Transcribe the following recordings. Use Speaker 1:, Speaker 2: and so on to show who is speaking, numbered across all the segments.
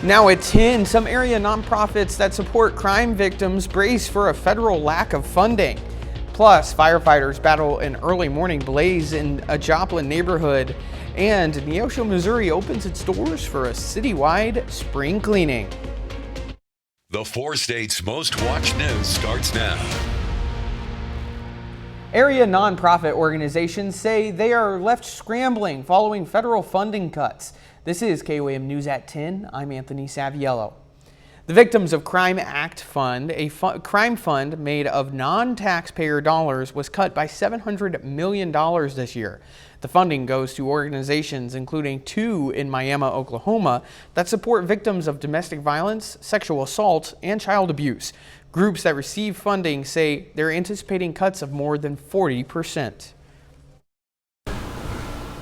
Speaker 1: Now at 10, some area nonprofits that support crime victims brace for a federal lack of funding. Plus, firefighters battle an early morning blaze in a Joplin neighborhood. And Neosho, Missouri opens its doors for a citywide spring cleaning.
Speaker 2: The 4 states' most watched news starts now.
Speaker 1: Area nonprofit organizations say they are left scrambling following federal funding cuts. This is KOAM News at 10. I'm Anthony Saviello. The Victims of Crime Act Fund, a crime fund made of non-taxpayer dollars, was cut by $700 million this year. The funding goes to organizations, including 2 in Miami, Oklahoma, that support victims of domestic violence, sexual assault, and child abuse. Groups that receive funding say they're anticipating cuts of more than 40%.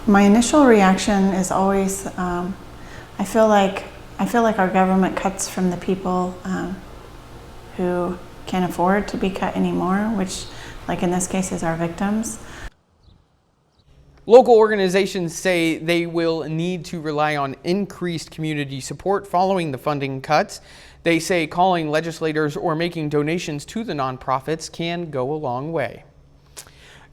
Speaker 3: My initial reaction is always, I feel like our government cuts from the people who can't afford to be cut anymore, which, like in this case, is our victims.
Speaker 1: Local organizations say they will need to rely on increased community support following the funding cuts. They say calling legislators or making donations to the nonprofits can go a long way.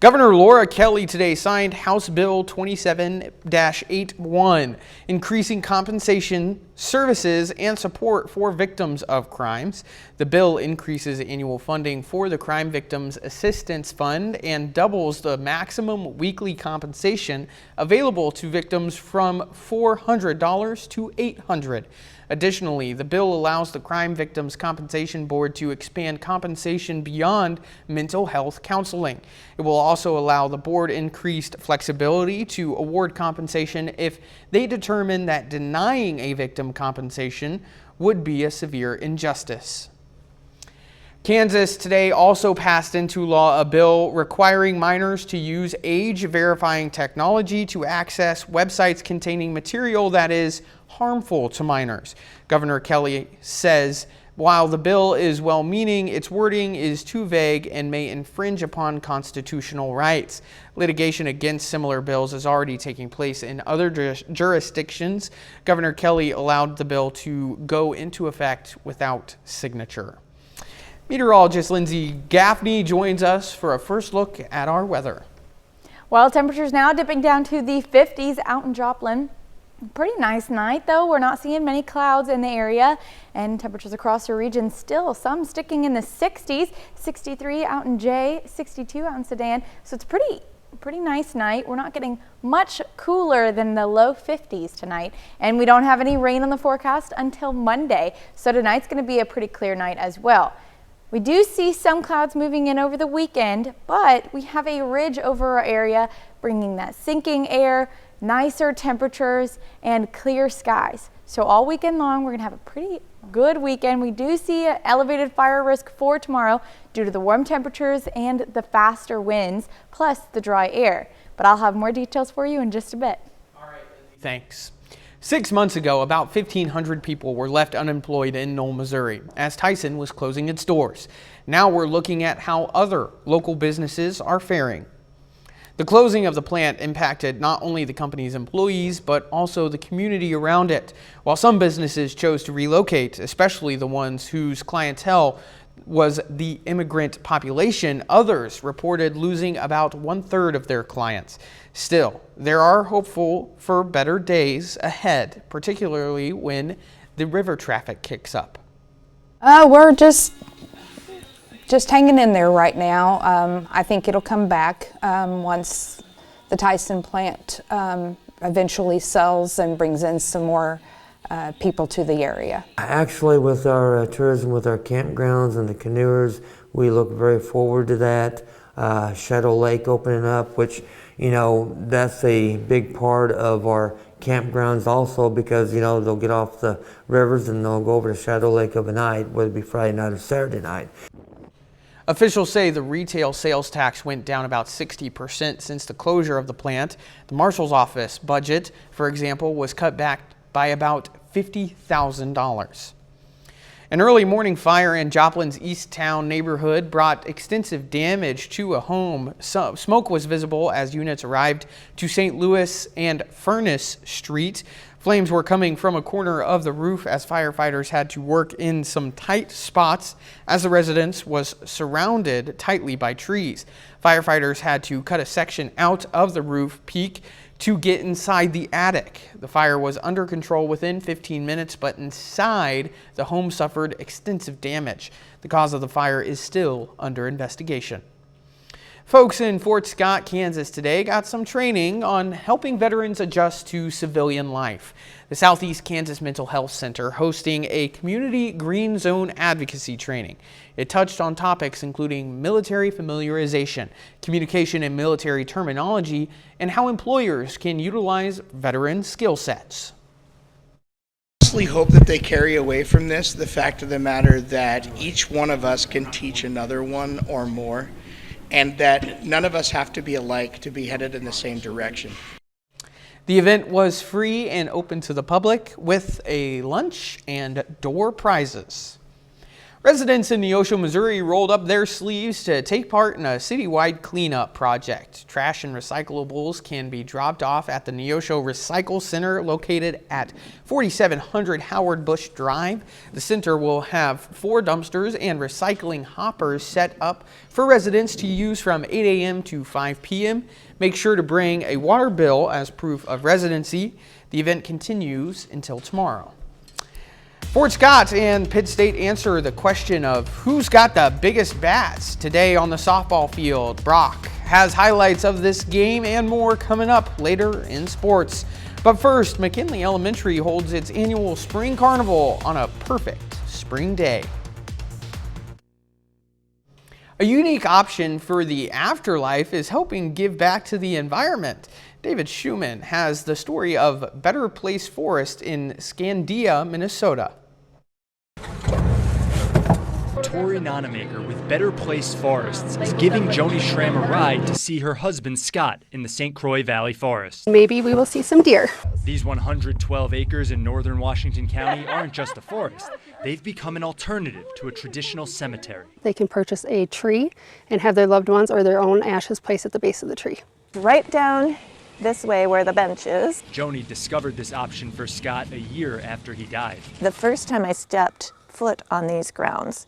Speaker 1: Governor Laura Kelly today signed House Bill 27-81, increasing compensation, services, and support for victims of crimes. The bill increases annual funding for the Crime Victims Assistance Fund and doubles the maximum weekly compensation available to victims from $400 to $800. Additionally, the bill allows the Crime Victims Compensation Board to expand compensation beyond mental health counseling. It will also allow the board increased flexibility to award compensation if they determine that denying a victim compensation would be a severe injustice. Kansas today also passed into law a bill requiring minors to use age-verifying technology to access websites containing material that is harmful to minors. Governor Kelly says while the bill is well-meaning, its wording is too vague and may infringe upon constitutional rights. Litigation against similar bills is already taking place in other jurisdictions. Governor Kelly allowed the bill to go into effect without signature. Meteorologist Lindsay Gaffney joins us for a first look at our weather.
Speaker 4: Well, temperatures now dipping down to the 50s out in Joplin. Pretty nice night though. We're not seeing many clouds in the area, and temperatures across the region still some sticking in the 60s. 63 out in Jay, 62 out in Sedan. So it's pretty nice night. We're not getting much cooler than the low 50s tonight, and we don't have any rain on the forecast until Monday. So tonight's going to be a pretty clear night as well. We do see some clouds moving in over the weekend, but we have a ridge over our area bringing that sinking air, nicer temperatures, and clear skies. So all weekend long, we're going to have a pretty good weekend. We do see an elevated fire risk for tomorrow due to the warm temperatures and the faster winds, plus the dry air. But I'll have more details for you in just a bit.
Speaker 1: All right, Lindsay. Thanks. 6 months ago, about 1,500 people were left unemployed in Knoll, Missouri, as Tyson was closing its doors. Now we're looking at how other local businesses are faring. The closing of the plant impacted not only the company's employees, but also the community around it. While some businesses chose to relocate, especially the ones whose clientele was the immigrant population, others reported losing about 1/3 of their clients. Still, there are hopeful for better days ahead, particularly when the river traffic kicks up.
Speaker 5: We're just hanging in there right now. I think it'll come back once the Tyson plant eventually sells and brings in some more people to the area.
Speaker 6: Actually, with our tourism, with our campgrounds and the canoers, we look very forward to that. Shadow Lake opening up, which, you know, that's a big part of our campgrounds also, because, you know, they'll get off the rivers and they'll go over to Shadow Lake overnight, whether it be Friday night or Saturday night.
Speaker 1: Officials say the retail sales tax went down about 60% since the closure of the plant. The marshal's office budget, for example, was cut back by about $50,000. An early morning fire in Joplin's East Town neighborhood brought extensive damage to a home. Smoke was visible as units arrived to St. Louis and Furnace Street. Flames were coming from a corner of the roof as firefighters had to work in some tight spots as the residence was surrounded tightly by trees. Firefighters had to cut a section out of the roof peak to get inside the attic. The fire was under control within 15 minutes, but inside the home suffered extensive damage. The cause of the fire is still under investigation. Folks in Fort Scott, Kansas today got some training on helping veterans adjust to civilian life. The Southeast Kansas Mental Health Center hosting a community green zone advocacy training. It touched on topics including military familiarization, communication and military terminology, and how employers can utilize veteran skill sets.
Speaker 7: I hope that they carry away from this the fact of the matter that each one of us can teach another one or more, and that none of us have to be alike to be headed in the same direction.
Speaker 1: The event was free and open to the public with a lunch and door prizes. Residents in Neosho, Missouri rolled up their sleeves to take part in a citywide cleanup project. Trash and recyclables can be dropped off at the Neosho Recycle Center located at 4700 Howard Bush Drive. The center will have 4 dumpsters and recycling hoppers set up for residents to use from 8 a.m. to 5 p.m. Make sure to bring a water bill as proof of residency. The event continues until tomorrow. Fort Scott and Pitt State answer the question of who's got the biggest bats today on the softball field. Brock has highlights of this game and more coming up later in sports. But first, McKinley Elementary holds its annual spring carnival on a perfect spring day. A unique option for the afterlife is helping give back to the environment. David Schumann has the story of Better Place Forest in Scandia, Minnesota.
Speaker 8: Tori Nonamaker with Better Place Forests is giving Joni Schramm a ride to see her husband Scott in the St. Croix Valley Forest.
Speaker 9: Maybe we will see some deer.
Speaker 8: These 112 acres in northern Washington County aren't just a forest. They've become an alternative to a traditional cemetery.
Speaker 9: They can purchase a tree and have their loved ones or their own ashes placed at the base of the tree.
Speaker 10: Right down this way where the bench is.
Speaker 8: Joni discovered this option for Scott a year after he died.
Speaker 10: The first time I stepped foot on these grounds,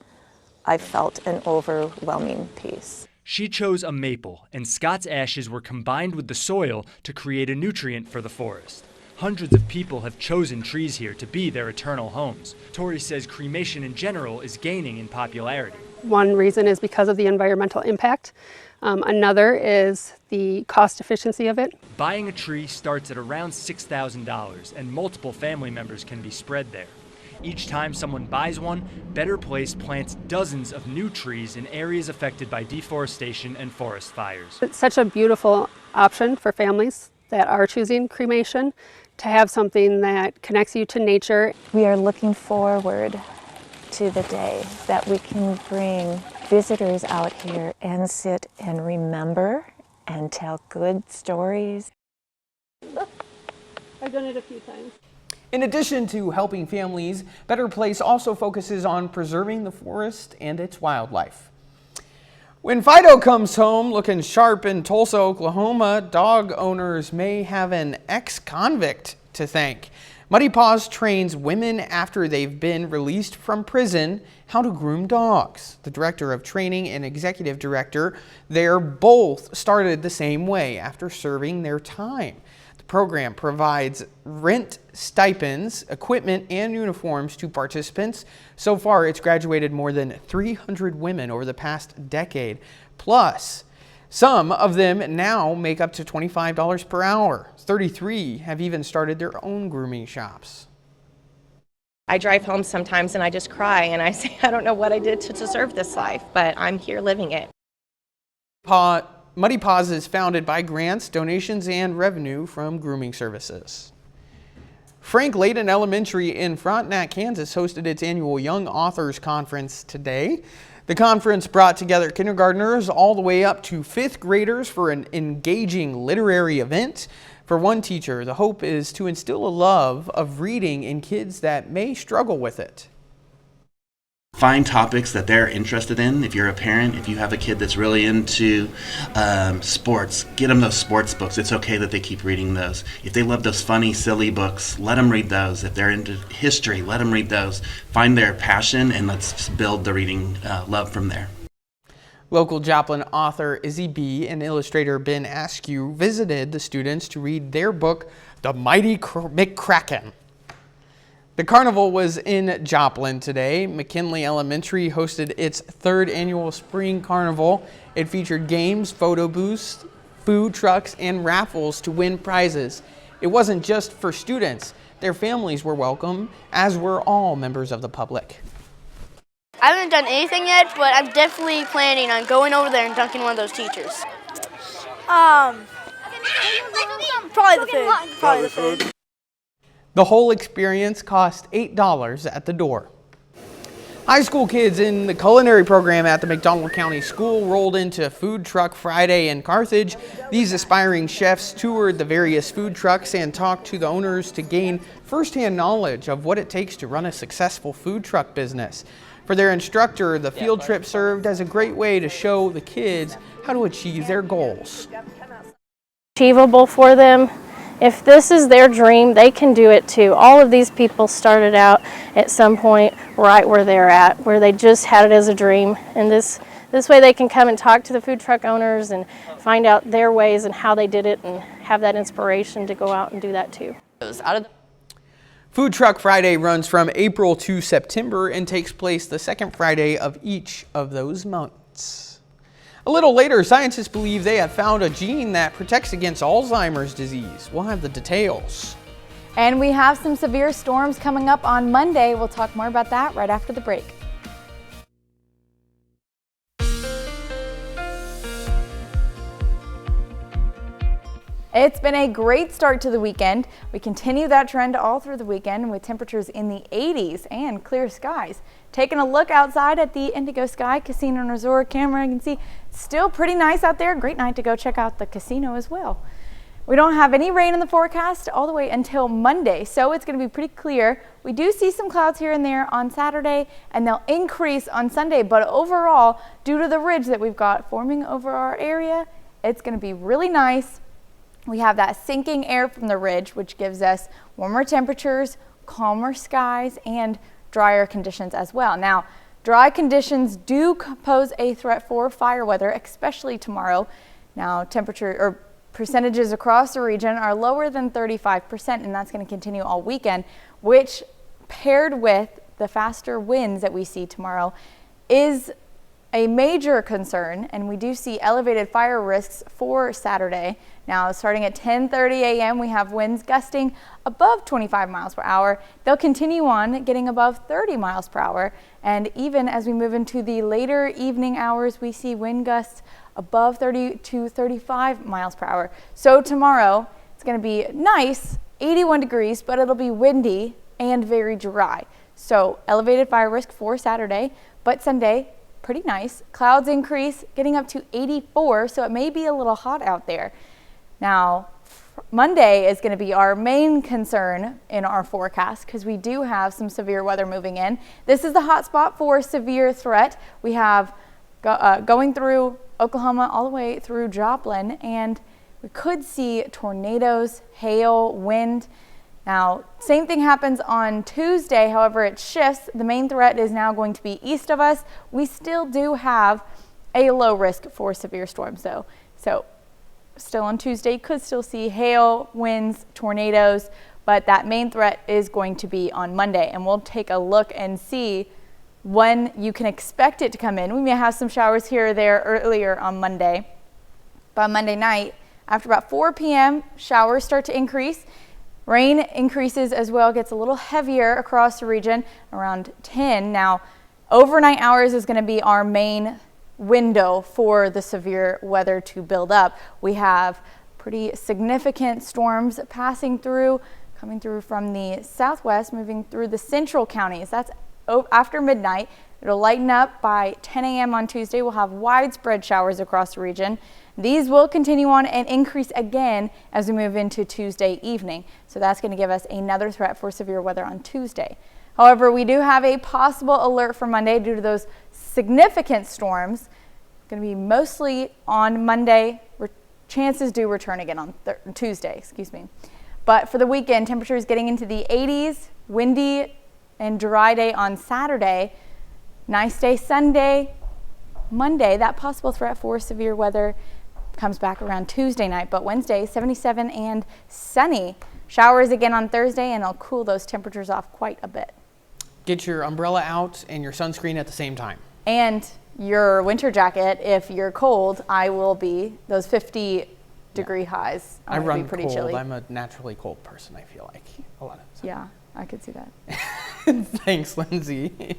Speaker 10: I felt an overwhelming peace.
Speaker 8: She chose a maple, and Scott's ashes were combined with the soil to create a nutrient for the forest. Hundreds of people have chosen trees here to be their eternal homes. Tori says cremation in general is gaining in popularity.
Speaker 9: One reason is because of the environmental impact. Another is the cost efficiency of it.
Speaker 8: Buying a tree starts at around $6,000, and multiple family members can be spread there. Each time someone buys one, Better Place plants dozens of new trees in areas affected by deforestation and forest fires.
Speaker 9: It's such a beautiful option for families that are choosing cremation to have something that connects you to nature.
Speaker 10: We are looking forward to the day that we can bring visitors out here and sit and remember and tell good stories.
Speaker 9: I've done it a few times.
Speaker 1: In addition to helping families, Better Place also focuses on preserving the forest and its wildlife. When Fido comes home looking sharp in Tulsa, Oklahoma, dog owners may have an ex-convict to thank. Muddy Paws trains women after they've been released from prison how to groom dogs. The director of training and executive director there both started the same way after serving their time. The program provides rent stipends, equipment, and uniforms to participants. So far, it's graduated more than 300 women over the past decade. Plus, some of them now make up to $25 per hour. 33 have even started their own grooming shops.
Speaker 11: I drive home sometimes and I just cry and I say, I don't know what I did to deserve this life, but I'm here living it.
Speaker 1: Muddy Paws is founded by grants, donations, and revenue from grooming services. Frank Layden Elementary in Frontenac, Kansas hosted its annual Young Authors Conference today. The conference brought together kindergartners all the way up to 5th graders for an engaging literary event. For one teacher, the hope is to instill a love of reading in kids that may struggle with it.
Speaker 12: Find topics that they're interested in. If you're a parent, if you have a kid that's really into sports, get them those sports books. It's okay that they keep reading those. If they love those funny, silly books, let them read those. If they're into history, let them read those. Find their passion and let's build the reading love from there.
Speaker 1: Local Joplin author Izzy B. and illustrator Ben Askew visited the students to read their book, The Mighty McCracken. The carnival was in Joplin today. McKinley Elementary hosted its third annual spring carnival. It featured games, photo booths, food trucks, and raffles to win prizes. It wasn't just for students. Their families were welcome, as were all members of the public.
Speaker 13: I haven't done anything yet, but I'm definitely planning on going over there and dunking one of those teachers. Probably the food.
Speaker 1: The whole experience cost $8 at the door. High school kids in the culinary program at the McDonald County School rolled into Food Truck Friday in Carthage. These aspiring chefs toured the various food trucks and talked to the owners to gain firsthand knowledge of what it takes to run a successful food truck business. For their instructor, the field trip served as a great way to show the kids how to achieve their goals.
Speaker 14: Achievable for them. If this is their dream, they can do it too. All of these people started out at some point right where they're at, where they just had it as a dream. And this way they can come and talk to the food truck owners and find out their ways and how they did it and have that inspiration to go out and do that too.
Speaker 1: Food Truck Friday runs from April to September and takes place the second Friday of each of those months. A little later, scientists believe they have found a gene that protects against Alzheimer's disease. We'll have the details.
Speaker 4: And we have some severe storms coming up on Monday. We'll talk more about that right after the break. It's been a great start to the weekend. We continue that trend all through the weekend with temperatures in the 80s and clear skies. Taking a look outside at the Indigo Sky Casino and Resort camera, you can see it's still pretty nice out there. Great night to go check out the casino as well. We don't have any rain in the forecast all the way until Monday, so it's going to be pretty clear. We do see some clouds here and there on Saturday, and they'll increase on Sunday, but overall, due to the ridge that we've got forming over our area, it's going to be really nice. We have that sinking air from the ridge, which gives us warmer temperatures, calmer skies, and drier conditions as well. Now, dry conditions do pose a threat for fire weather, especially tomorrow. Now, temperature or percentages across the region are lower than 35%, and that's going to continue all weekend, which paired with the faster winds that we see tomorrow is a major concern, and we do see elevated fire risks for Saturday. Now, starting at 10:30 a.m., we have winds gusting above 25 miles per hour. They'll continue on getting above 30 miles per hour, and even as we move into the later evening hours, we see wind gusts above 30 to 35 miles per hour. So tomorrow, it's going to be nice, 81 degrees, but it'll be windy and very dry. So elevated fire risk for Saturday, but Sunday, pretty nice. Clouds increase, getting up to 84, so it may be a little hot out there. Now, Monday is going to be our main concern in our forecast because we do have some severe weather moving in. This is the hot spot for severe threat. We have going through Oklahoma all the way through Joplin, and we could see tornadoes, hail, wind. Now, same thing happens on Tuesday, however, it shifts. The main threat is now going to be east of us. We still do have a low risk for severe storms, though. So, still on Tuesday, you could still see hail, winds, tornadoes, but that main threat is going to be on Monday, and we'll take a look and see when you can expect it to come in. We may have some showers here or there earlier on Monday. By Monday night, after about 4 p.m., showers start to increase. Rain increases as well, gets a little heavier across the region around 10. Now, overnight hours is going to be our main window for the severe weather to build up. We have pretty significant storms passing through, coming through from the southwest, moving through the central counties. That's after midnight. It'll lighten up by 10 a.m. on Tuesday. We'll have widespread showers across the region. These will continue on and increase again as we move into Tuesday evening. So that's going to give us another threat for severe weather on Tuesday. However, we do have a possible alert for Monday due to those significant storms. Going to be mostly on Monday. Chances do return again on Tuesday, excuse me. But for the weekend, temperatures getting into the 80s, windy and dry day on Saturday. Nice day Sunday. Monday, that possible threat for severe weather comes back around Tuesday night, but Wednesday, 77 and sunny. Showers again on Thursday, and it'll cool those temperatures off quite a bit.
Speaker 1: Get your umbrella out and your sunscreen at the same time.
Speaker 4: And your winter jacket, if you're cold, I will be. Those 50-degree highs
Speaker 1: I run
Speaker 4: be pretty
Speaker 1: cold.
Speaker 4: chilly.
Speaker 1: I'm a naturally cold person, I feel like. A lot of times.
Speaker 4: Yeah, I could see that.
Speaker 1: Thanks, Lindsay.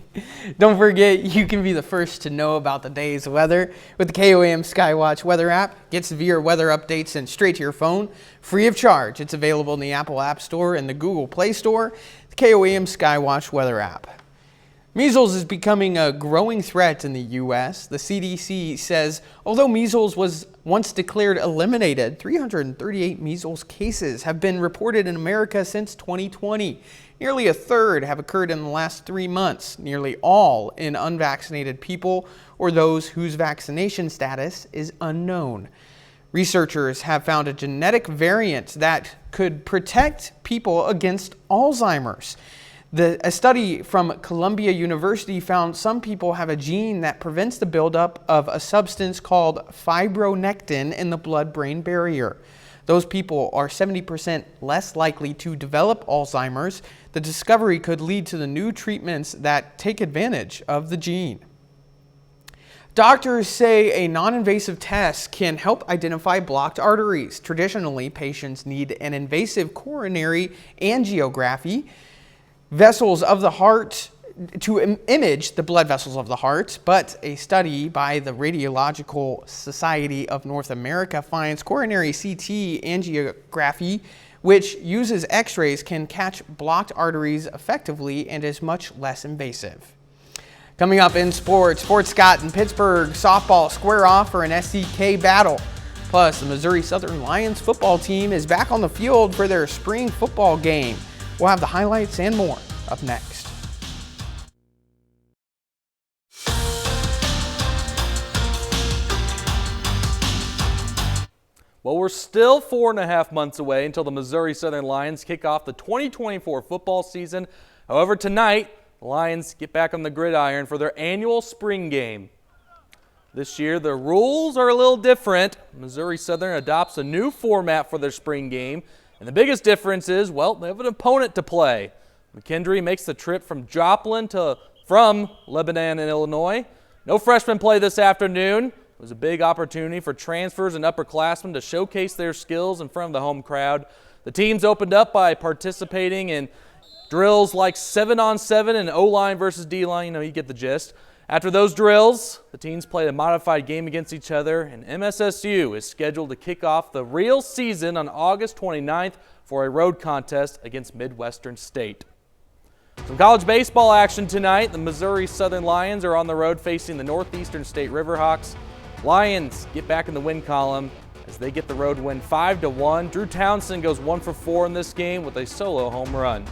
Speaker 1: Don't forget, you can be the first to know about the day's weather with the KOAM Skywatch weather app. Get severe weather updates sent straight to your phone, free of charge. It's available in the Apple App Store and the Google Play Store. The KOAM Skywatch weather app. Measles is becoming a growing threat in the U.S. The CDC says although measles was once declared eliminated, 338 measles cases have been reported in America since 2020. Nearly a third have occurred in the last 3 months, nearly all in unvaccinated people or those whose vaccination status is unknown. Researchers have found a genetic variant that could protect people against Alzheimer's. A study from Columbia University found some people have a gene that prevents the buildup of a substance called fibronectin in the blood-brain barrier. Those people are 70% less likely to develop Alzheimer's. The discovery could lead to the new treatments that take advantage of the gene. Doctors say a non-invasive test can help identify blocked arteries. Traditionally, patients need an invasive coronary angiography, vessels of the heart to image the blood vessels of the heart, but a study by the Radiological Society of North America finds coronary CT angiography, which uses x-rays, can catch blocked arteries effectively and is much less invasive. Coming up in sports, Fort Scott and Pittsburgh softball square off for an SEK battle. Plus, the Missouri Southern Lions football team is back on the field for their spring football game. We'll have the highlights and more up next.
Speaker 15: Well, we're still 4.5 months away until the Missouri Southern Lions kick off the 2024 football season. However, tonight, the Lions get back on the gridiron for their annual spring game. This year, the rules are a little different. Missouri Southern adopts a new format for their spring game, and the biggest difference is, well, they have an opponent to play. McKendree makes the trip from Joplin from Lebanon and Illinois. No freshman play this afternoon. It was a big opportunity for transfers and upperclassmen to showcase their skills in front of the home crowd. The teams opened up by participating in drills like 7-on-7 and O-line versus D-line. You get the gist. After those drills, the teams played a modified game against each other, and MSSU is scheduled to kick off the real season on August 29th for a road contest against Midwestern State. Some college baseball action tonight. The Missouri Southern Lions are on the road facing the Northeastern State Riverhawks. Lions get back in the win column as they get the road win 5-1. Drew Townsend goes 1 for 4 in this game with a solo home run.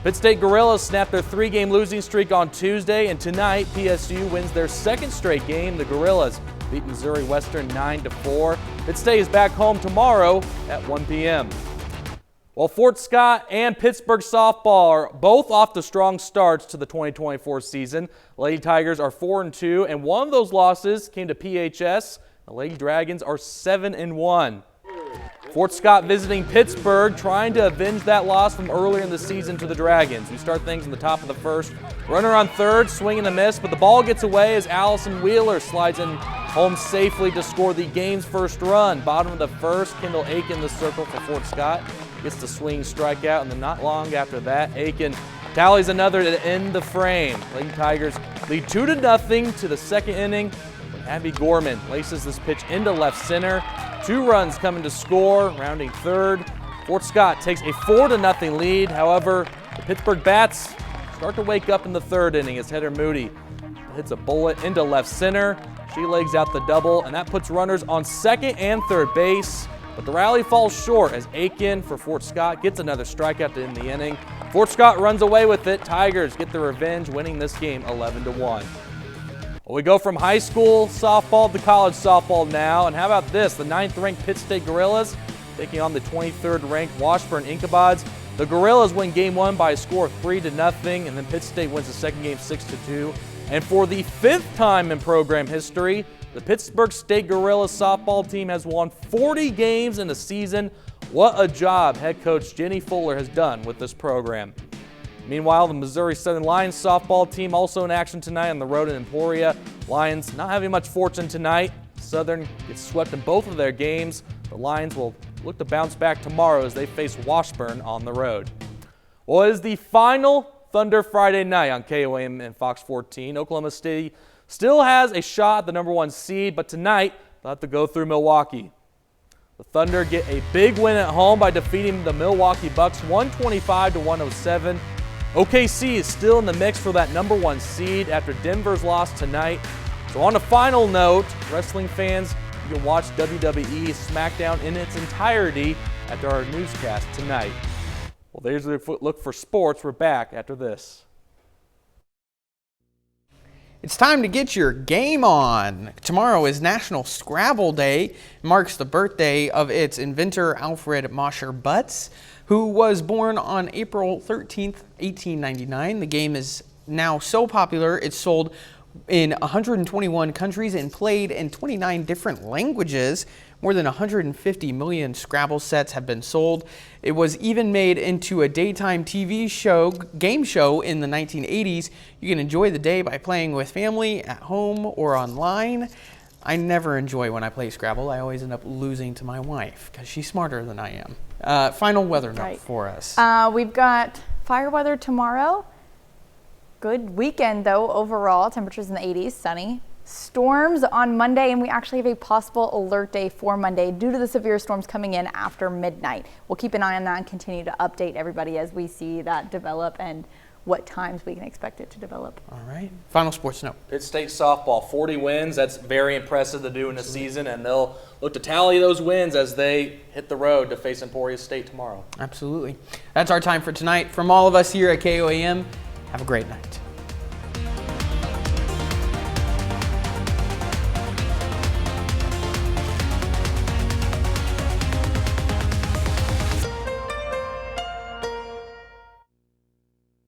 Speaker 15: Pitt State Gorillas snapped their 3-game losing streak on Tuesday, and tonight PSU wins their second straight game. The Gorillas beat Missouri Western 9-4. Pitt State is back home tomorrow at 1 p.m. While Fort Scott and Pittsburgh softball are both off to strong starts to the 2024 season. Lady Tigers are 4-2, and one of those losses came to PHS. The Lady Dragons are 7-1. Fort Scott visiting Pittsburgh, trying to avenge that loss from earlier in the season to the Dragons. We start things in the top of the first. Runner on third, swing and a miss, but the ball gets away as Allison Wheeler slides in home safely to score the game's first run. Bottom of the first, Kendall Aiken the circle for Fort Scott. Gets the swing strikeout, and then not long after that, Aiken tallies another to end the frame. Lady Tigers lead 2-0 to the second inning. Abby Gorman laces this pitch into left center. 2 runs coming to score, rounding third. Fort Scott takes a 4-0 lead. However, the Pittsburgh Bats start to wake up in the third inning as Heather Moody hits a bullet into left center. She legs out the double, and that puts runners on second and third base. But the rally falls short as Aiken for Fort Scott gets another strikeout to end the inning. Fort Scott runs away with it. Tigers get their revenge, winning this game 11-1. Well, we go from high school softball to college softball now. And how about this? The 9th-ranked Pitt State Gorillas taking on the 23rd-ranked Washburn Incabods. The Gorillas win game 1 by a score of 3-0, and then Pitt State wins the second game 6-2. And for the 5th time in program history, the Pittsburgh State Gorillas softball team has won 40 games in a season. What a job head coach Jenny Fuller has done with this program. Meanwhile, the Missouri Southern Lions softball team also in action tonight on the road in Emporia. Lions not having much fortune tonight. Southern gets swept in both of their games. The Lions will look to bounce back tomorrow as they face Washburn on the road. Well, it is the final Thunder Friday night on KOAM and Fox 14. Oklahoma City still has a shot at the #1 seed, but tonight they'll have to go through Milwaukee. The Thunder get a big win at home by defeating the Milwaukee Bucks 125-107. OKC is still in the mix for that #1 seed after Denver's loss tonight. So on a final note, wrestling fans, you can watch WWE SmackDown in its entirety after our newscast tonight. Well, there's a look for sports. We're back after this.
Speaker 1: It's time to get your game on. Tomorrow is National Scrabble Day. It marks the birthday of its inventor, Alfred Mosher Butts, who was born on April 13th, 1899. The game is now so popular, it's sold in 121 countries and played in 29 different languages. More than 150 million Scrabble sets have been sold. It was even made into a daytime TV show, game show in the 1980s. You can enjoy the day by playing with family at home or online. I never enjoy when I play Scrabble. I always end up losing to my wife because she's smarter than I am. Final weather note for us.
Speaker 4: We've got fire weather tomorrow. Good weekend though overall. Temperatures in the 80s, sunny. Storms on Monday, and we actually have a possible alert day for Monday due to the severe storms coming in after midnight. We'll keep an eye on that and continue to update everybody as we see that develop and what times we can expect it to develop.
Speaker 1: All right. Final sports note.
Speaker 15: Pitt State softball, 40 wins. That's very impressive to do in a season, and they'll look to tally those wins as they hit the road to face Emporia State tomorrow.
Speaker 1: Absolutely. That's our time for tonight. From all of us here at KOAM, have a great night.